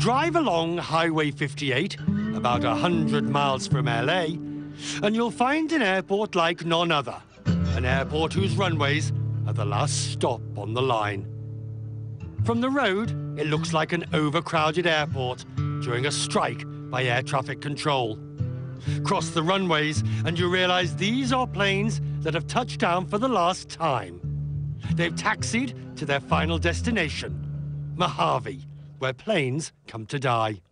Drive along Highway 58, about 100 miles from LA, and you'll find an airport like none other. An airport whose runways are the last stop on the line. From the road, it looks like an overcrowded airport during a strike by air traffic control. Cross the runways and you realize these are planes that have touched down for the last time. They've taxied to their final destination, Mojave, where planes come to die.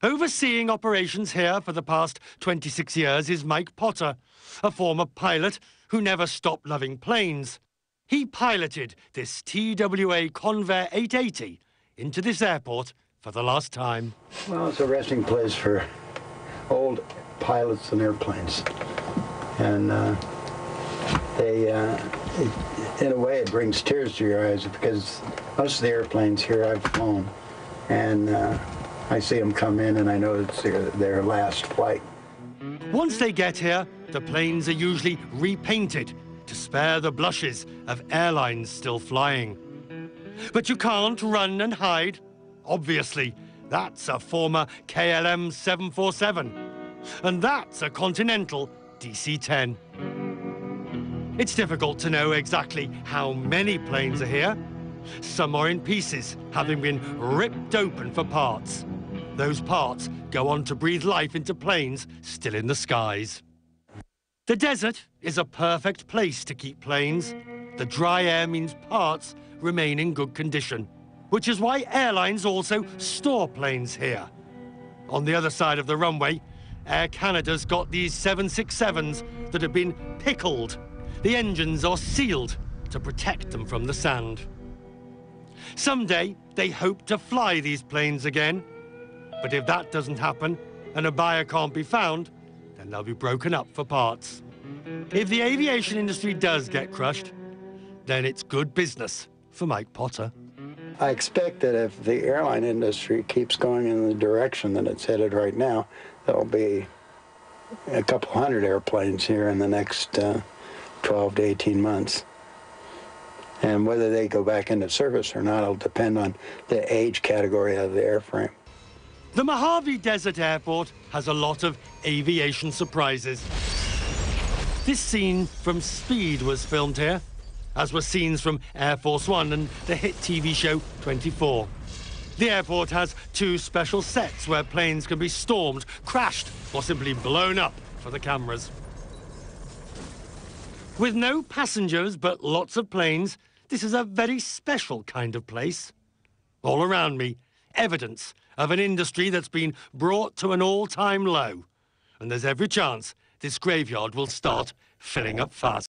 Overseeing operations here for the past 26 years is Mike Potter, a former pilot who never stopped loving planes. He piloted this TWA Convair 880 into this airport for the last time. Well, it's a resting place for old pilots and airplanes. And in a way, it brings tears to your eyes because most of the airplanes here I've flown, and I see them come in and I know it's their last flight. Once they get here, the planes are usually repainted to spare the blushes of airlines still flying. But you can't run and hide. Obviously, that's a former KLM 747, and that's a Continental DC-10. It's difficult to know exactly how many planes are here. Some are in pieces, having been ripped open for parts. Those parts go on to breathe life into planes still in the skies. The desert is a perfect place to keep planes. The dry air means parts remain in good condition, which is why airlines also store planes here. On the other side of the runway, Air Canada's got these 767s that have been pickled. The engines are sealed to protect them from the sand. Someday, they hope to fly these planes again. But if that doesn't happen and a buyer can't be found, then they'll be broken up for parts. If the aviation industry does get crushed, then it's good business for Mike Potter. I expect that if the airline industry keeps going in the direction that it's headed right now, there'll be a couple hundred airplanes here in the next 12 to 18 months. And whether they go back into service or not will depend on the age category of the airframe. The Mojave Desert Airport has a lot of aviation surprises. This scene from Speed was filmed here, as were scenes from Air Force One and the hit TV show 24. The airport has two special sets where planes can be stormed, crashed, or simply blown up for the cameras. With no passengers but lots of planes, this is a very special kind of place. All around me, evidence of an industry that's been brought to an all-time low. And there's every chance this graveyard will start filling up fast.